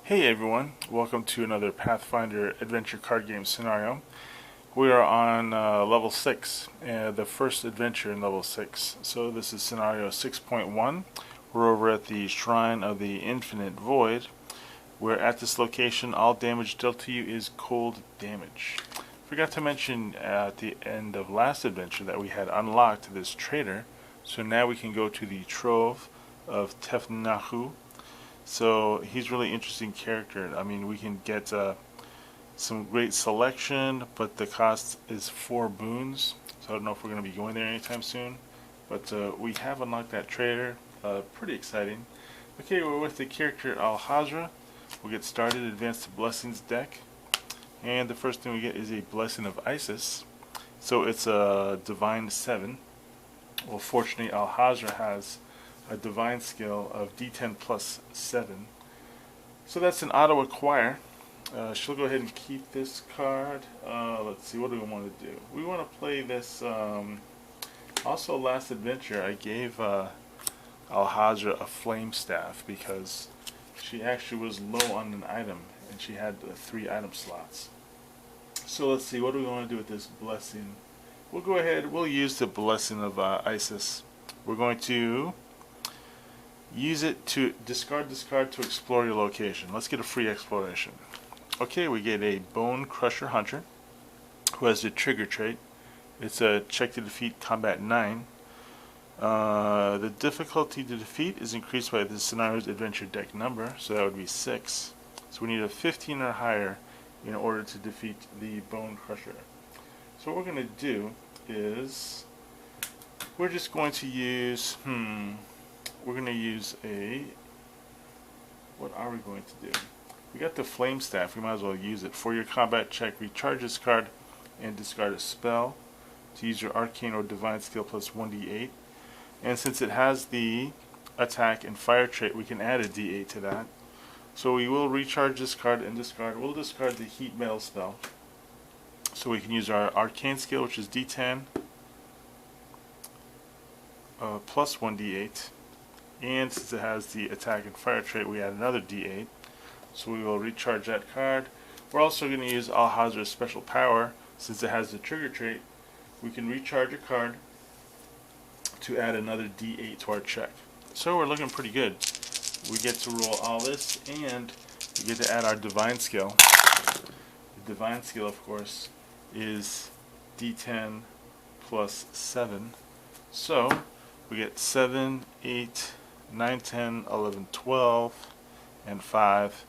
Hey everyone, welcome to another Pathfinder adventure card game scenario. We are on level 6, the first adventure in level 6. So this is scenario 6.1. We're over at the Shrine of the Infinite Void, where at this location all damage dealt to you is cold damage. Forgot to mention at the end of last adventure that we had unlocked this trader, so now we can go to the Trove of Tefnahu. So he's a really interesting character. I mean, we can get some great selection, but the cost is 4 boons. So I don't know if we're going to be going there anytime soon. But we have unlocked that trader. Pretty exciting. Okay, we're with the character Alahazra. We'll get started, advance the Blessings deck. And the first thing we get is a Blessing of Isis. So it's a Divine 7. Well, fortunately, Alahazra has a divine skill of D10 plus 7. So that's an auto acquire. She'll go ahead and keep this card. Let's see, what do we want to do? We want to play this. Also, last adventure, I gave Alahazra a flame staff because she actually was low on an item and she had 3 item slots. So let's see, what do we want to do with this blessing? We'll go ahead, we'll use the Blessing of Isis. We're going to use it to discard this card to explore your location. Let's get a free exploration. Okay, we get a Bone Crusher Hunter who has the trigger trait. It's a check to defeat combat 9. The difficulty to defeat is increased by the scenario's adventure deck number, so that would be 6. So we need a 15 or higher in order to defeat the Bone Crusher. So what we're going to do is we're just going to use we're going to use what are we going to do? We got the Flame Staff, we might as well use it. For your combat check, recharge this card and discard a spell to use your Arcane or Divine skill plus 1d8. And since it has the attack and fire trait, we can add a d8 to that. So we will recharge this card and discard. We'll discard the Heat Metal spell. So we can use our Arcane skill, which is d10 plus 1d8. And since it has the attack and fire trait, we add another d8. So we will recharge that card. We're also going to use Alahazra's special power. Since it has the trigger trait, we can recharge a card to add another d8 to our check. So we're looking pretty good. We get to roll all this, and we get to add our divine skill. The divine skill, of course, is d10 plus 7. So we get 7, 8, 9, 10, 11, 12, and 5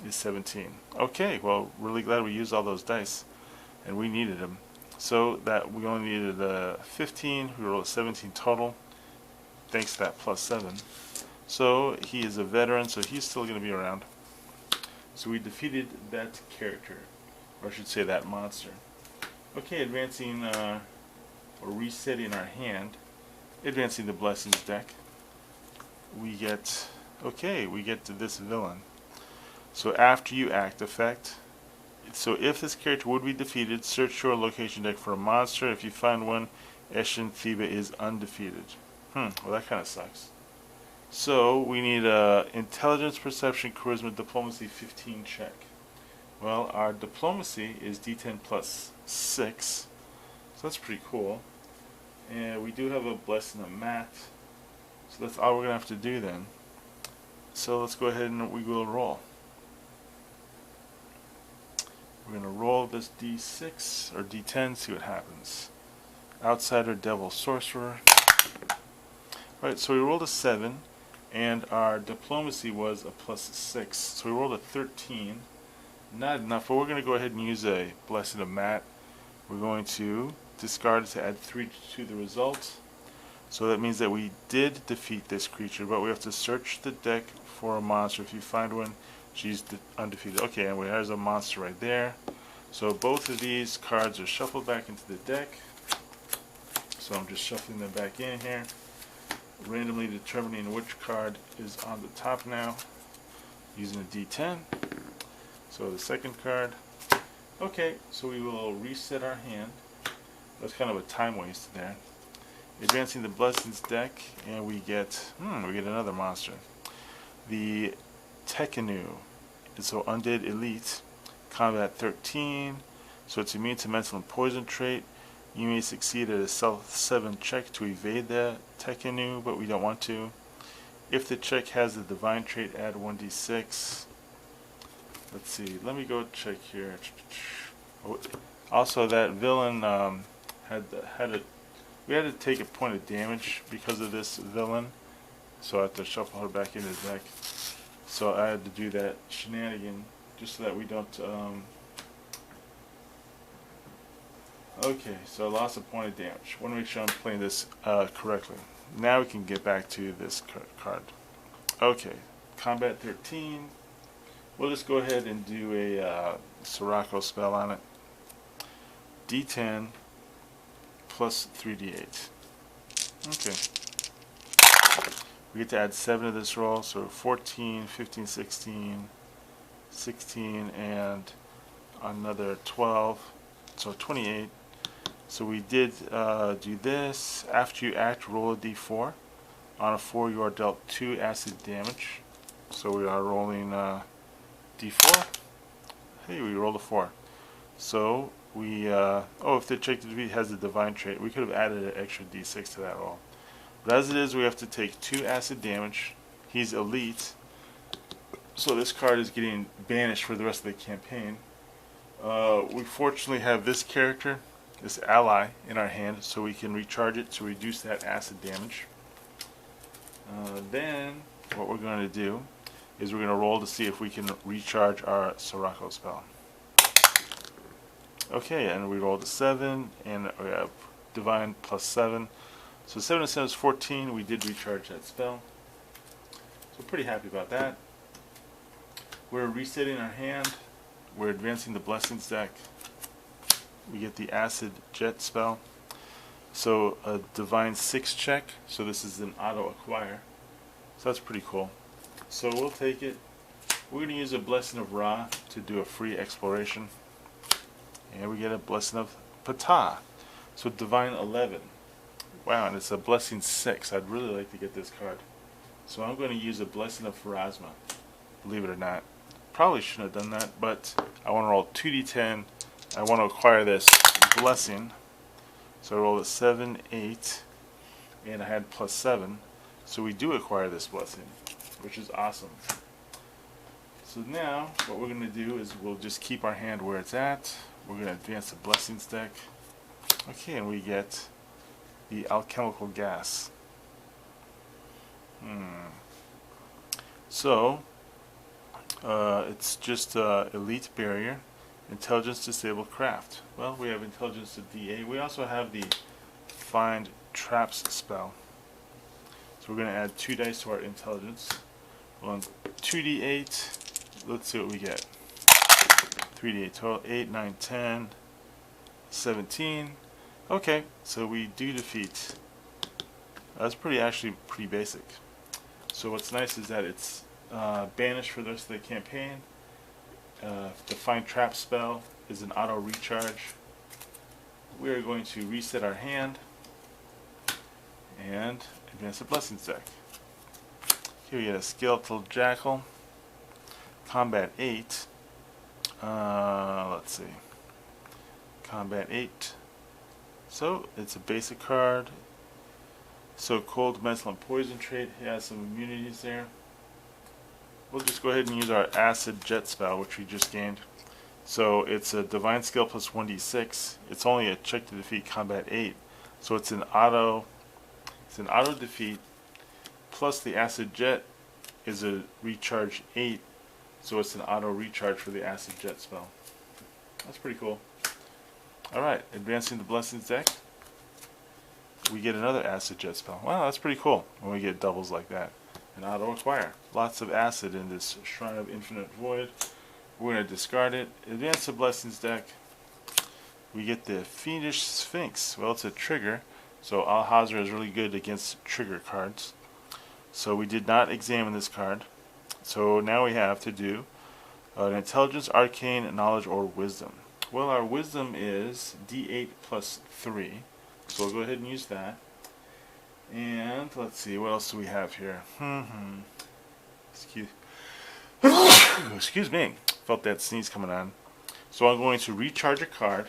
is 17. Okay, well, really glad we used all those dice, and we needed them. So that we only needed 15, we rolled a 17 total, thanks to that plus 7. So he is a veteran, so he's still going to be around. So we defeated that character, or I should say that monster. Okay, advancing, or resetting our hand, advancing the Blessings deck. We get to this villain. So after you act effect, so if this character would be defeated, search your location deck for a monster. If you find one, Eshin Theba is undefeated. Well, that kind of sucks. So we need a intelligence, perception, charisma, diplomacy 15 check. Well, our diplomacy is d10 plus 6, so that's pretty cool. And we do have a Blessing of Mat, so that's all we're going to have to do then. So let's go ahead and we will roll. We're going to roll this d6 or d10, see what happens. Outsider, Devil, Sorcerer. Alright, so we rolled a 7, and our diplomacy was a plus 6. So we rolled a 13. Not enough, but we're going to go ahead and use a Blessing of Mat. We're going to discard it to add 3 to the result. So that means that we did defeat this creature, but we have to search the deck for a monster. If you find one, she's undefeated. Okay, and there's a monster right there. So both of these cards are shuffled back into the deck. So I'm just shuffling them back in here, randomly determining which card is on the top now, using a d10. So the second card. Okay, so we will reset our hand. That's kind of a time waste there. Advancing the Blessings deck, and we get another monster. The Tekken So Undead Elite, Combat 13. So it's immune to mental and poison trait. You may succeed at a Stealth 7 check to evade the Tekken, but we don't want to. If the check has the Divine trait, add 1d6. Let's see, let me go check here. Also, that villain we had to take a point of damage because of this villain, so I have to shuffle her back into the deck. So I had to do that shenanigan just so that we don't. Okay, so I lost a point of damage. I want to make sure I'm playing this correctly. Now we can get back to this card. Okay, Combat 13. We'll just go ahead and do a Sirocco spell on it. D10 plus 3d8. Okay. We get to add 7 to this roll, so 14, 15, 16, 16, and another 12, so 28. So we did do this. After you act, roll a d4. On a 4, you are dealt 2 acid damage. So we are rolling d4. Hey, we rolled a 4. So we, if the check to defeat has the divine trait, we could have added an extra d6 to that roll. But as it is, we have to take 2 acid damage. He's elite, so this card is getting banished for the rest of the campaign. We fortunately have this character, this ally, in our hand, so we can recharge it to reduce that acid damage. Then what we're going to do is we're going to roll to see if we can recharge our Sirocco spell. Okay, and we rolled a 7, and we have Divine plus 7. So 7 and 7 is 14. We did recharge that spell. So pretty happy about that. We're resetting our hand. We're advancing the Blessings deck. We get the Acid Jet spell. So a Divine 6 check. So this is an auto acquire. So that's pretty cool. So we'll take it. We're going to use a Blessing of Ra to do a free exploration. And we get a Blessing of Ptah. So Divine 11. Wow, and it's a Blessing 6. I'd really like to get this card. So I'm going to use a Blessing of Pharasma. Believe it or not. Probably shouldn't have done that, but I want to roll 2d10. I want to acquire this Blessing. So I rolled a 7, 8, and I had plus 7. So we do acquire this Blessing, which is awesome. So now, what we're going to do is we'll just keep our hand where it's at. We're going to advance the Blessings deck. Okay, and we get the Alchemical Gas. So, it's just Elite Barrier, Intelligence Disabled Craft. Well, we have Intelligence to D8. We also have the Find Traps spell. So we're going to add 2 dice to our Intelligence. On 2d8, let's see what we get. 3d8 total, 8, 9, 10, 17. Okay, so we do defeat. That's actually pretty basic. So what's nice is that it's banished for the rest of the campaign. The Find Trap spell is an auto recharge. We are going to reset our hand and advance the Blessings deck. Here we get a Skeletal Jackal. Combat 8. Let's see. Combat 8. So it's a basic card. So cold, mental, and poison trait. He has some immunities there. We'll just go ahead and use our Acid Jet spell, which we just gained. So it's a Divine Skill plus 1d6. It's only a check to defeat combat 8. So it's an auto defeat. Plus the Acid Jet is a recharge 8. So it's an auto recharge for the Acid Jet spell. That's pretty cool. Alright, advancing the Blessings deck. We get another Acid Jet spell. Wow, that's pretty cool when we get doubles like that. An auto acquire. Lots of acid in this Shrine of Infinite Void. We're going to discard it. Advance the Blessings deck. We get the Fiendish Sphinx. Well, it's a trigger. So Alahazra is really good against trigger cards. So we did not examine this card. So now we have to do an Intelligence, Arcane, Knowledge, or Wisdom. Well, our Wisdom is D8 plus 3. So we'll go ahead and use that. And let's see, what else do we have here? Excuse me. Felt that sneeze coming on. So I'm going to recharge a card.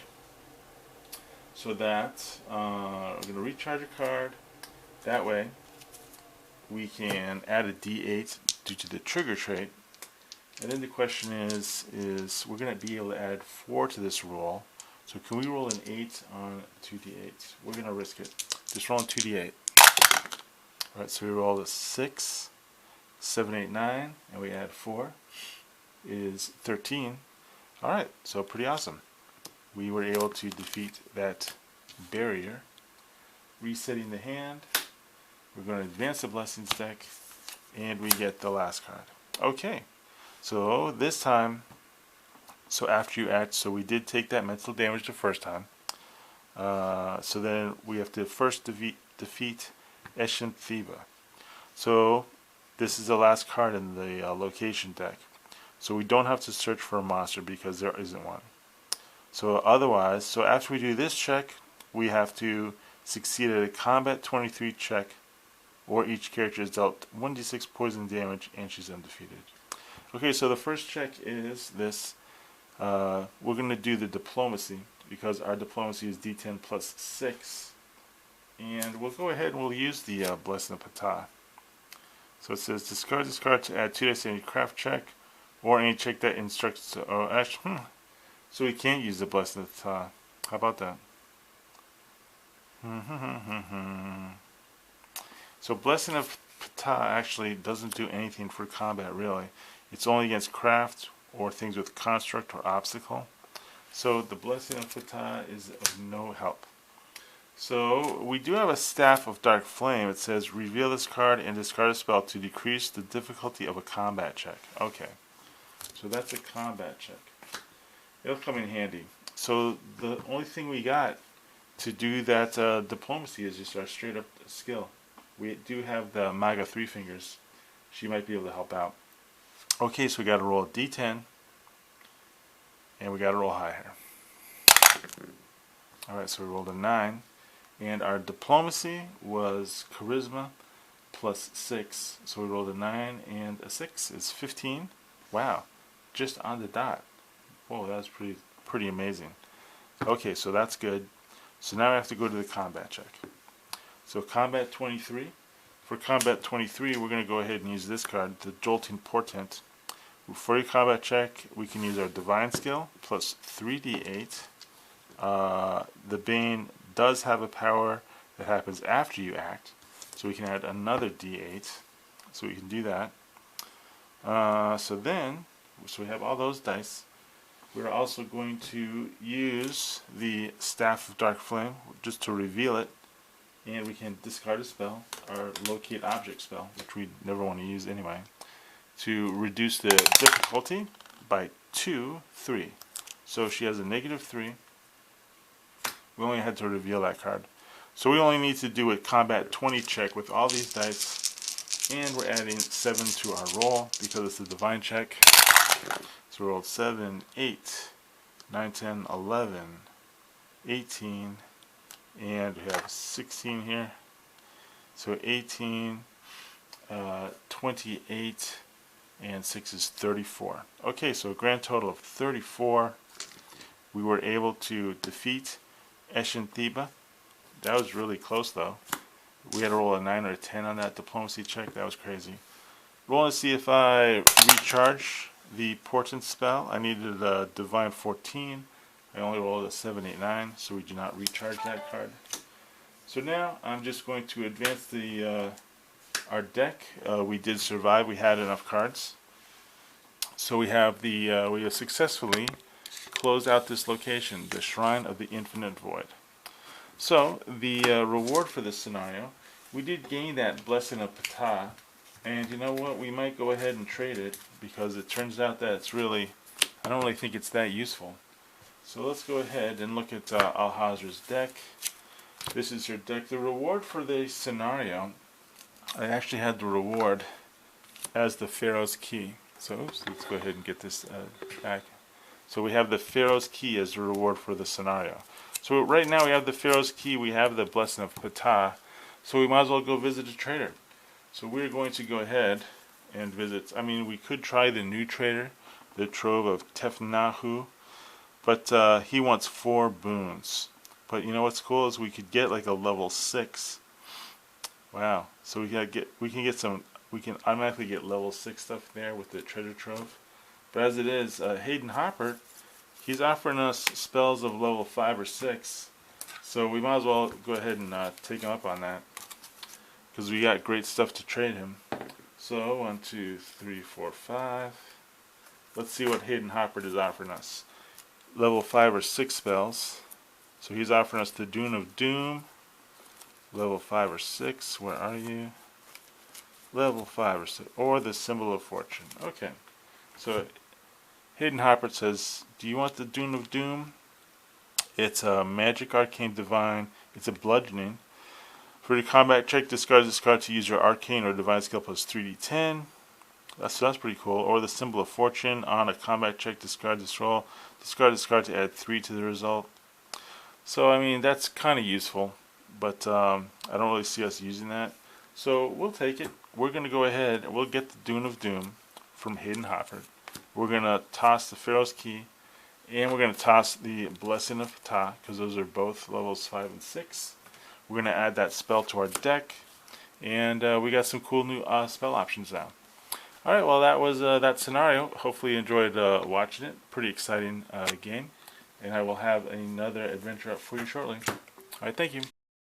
So that we're going to recharge a card. That way, we can add a D8 due to the trigger trait. And then the question is we're going to be able to add 4 to this roll. So can we roll an 8 on 2d8? We're going to risk it. Just roll 2d8. Alright, so we roll a 6, 7, 8, 9, and we add 4 is 13. Alright, so pretty awesome. We were able to defeat that barrier. Resetting the hand. We're going to advance the blessings deck, and we get the last card. Okay, so this time, so after you act, so we did take that mental damage the first time. So then we have to first defeat Theba. So this is the last card in the location deck. So we don't have to search for a monster because there isn't one. So otherwise, so after we do this check, we have to succeed at a combat 23 check, or each character is dealt 1d6 poison damage and she's undefeated. Okay, so the first check is this. We're going to do the diplomacy because our diplomacy is d10 plus 6. And we'll go ahead and we'll use the Blessing of Ptah. So it says discard this card to add 2 dice to any craft check or any check that instructs to. So we can't use the Blessing of Ptah. How about that? So Blessing of Ptah actually doesn't do anything for combat, really. It's only against craft or things with construct or obstacle. So the Blessing of Ptah is of no help. So we do have a Staff of Dark Flame. It says reveal this card and discard a spell to decrease the difficulty of a combat check. Okay, so that's a combat check. It'll come in handy. So the only thing we got to do that diplomacy is just our straight up skill. We do have the Maga 3 Fingers. She might be able to help out. Okay, so we got to roll a d10. And we got to roll higher. Alright, so we rolled a 9. And our diplomacy was charisma plus 6. So we rolled a 9 and a 6 is 15. Wow, just on the dot. Whoa, that's pretty amazing. Okay, so that's good. So now we have to go to the combat check. So combat 23. For combat 23, we're going to go ahead and use this card, the Jolting Portent. For your combat check, we can use our Divine Skill plus 3d8. The Bane does have a power that happens after you act, so we can add another d8. So we can do that. So we have all those dice. We're also going to use the Staff of Dark Flame just to reveal it, and we can discard a spell, our Locate Object spell, which we never want to use anyway, to reduce the difficulty by 3. So she has a -3. We only had to reveal that card. So we only need to do a combat 20 check with all these dice, and we're adding 7 to our roll because it's a divine check. So we rolled 7, 8, 9, 10, 11, 18, and we have 16 here. So 18, 28, and 6 is 34. Okay, so a grand total of 34. We were able to defeat Theba. That was really close though. We had to roll a 9 or a 10 on that diplomacy check. That was crazy. Rolling to see if I recharge the portent spell. I needed a divine 14. I only rolled a 7, 8, 9, so we do not recharge that card. So now I'm just going to advance the our deck. We did survive. We had enough cards. So we have we have successfully closed out this location, the Shrine of the Infinite Void. So the reward for this scenario, we did gain that Blessing of Ptah, and you know what? We might go ahead and trade it because it turns out that it's really, I don't really think it's that useful. So let's go ahead and look at Alahazra's deck. This is her deck. The reward for the scenario, I actually had the reward as the Pharaoh's Key. So oops, let's go ahead and get this back. So we have the Pharaoh's Key as the reward for the scenario. So right now we have the Pharaoh's Key, we have the Blessing of Ptah, so we might as well go visit a trader. So we're going to go ahead and visits. I mean, we could try the new trader, the Trove of Tefnahu, but he wants 4 boons. But you know what's cool is we could get like a level 6. Wow! So we can automatically get level 6 stuff there with the treasure trove. But as it is, Hayden Hopper, he's offering us spells of level 5 or 6. So we might as well go ahead and take him up on that, because we got great stuff to trade him. So 1, 2, 3, 4, 5. Let's see what Hayden Hopper is offering us. Level 5 or 6 spells. So he's offering us the Dune of Doom. Level 5 or 6. Where are you? Level 5 or 6. Or the Symbol of Fortune. Okay. So Hayden Hopper says, do you want the Dune of Doom? It's a Magic Arcane Divine. It's a bludgeoning. For your combat check, discard this card to use your Arcane or Divine skill plus 3d10. That's pretty cool. Or the Symbol of Fortune. On a combat check, discard this roll. Discard this card to add 3 to the result. So, I mean, that's kind of useful. But I don't really see us using that. So, we'll take it. We're going to go ahead and we'll get the Dune of Doom from Hayden Hopper. We're going to toss the Pharaoh's Key. And we're going to toss the Blessing of Ptah, because those are both levels 5 and 6. We're going to add that spell to our deck. And we got some cool new spell options now. Alright, well that was that scenario. Hopefully you enjoyed watching it. Pretty exciting game. And I will have another adventure up for you shortly. Alright, thank you.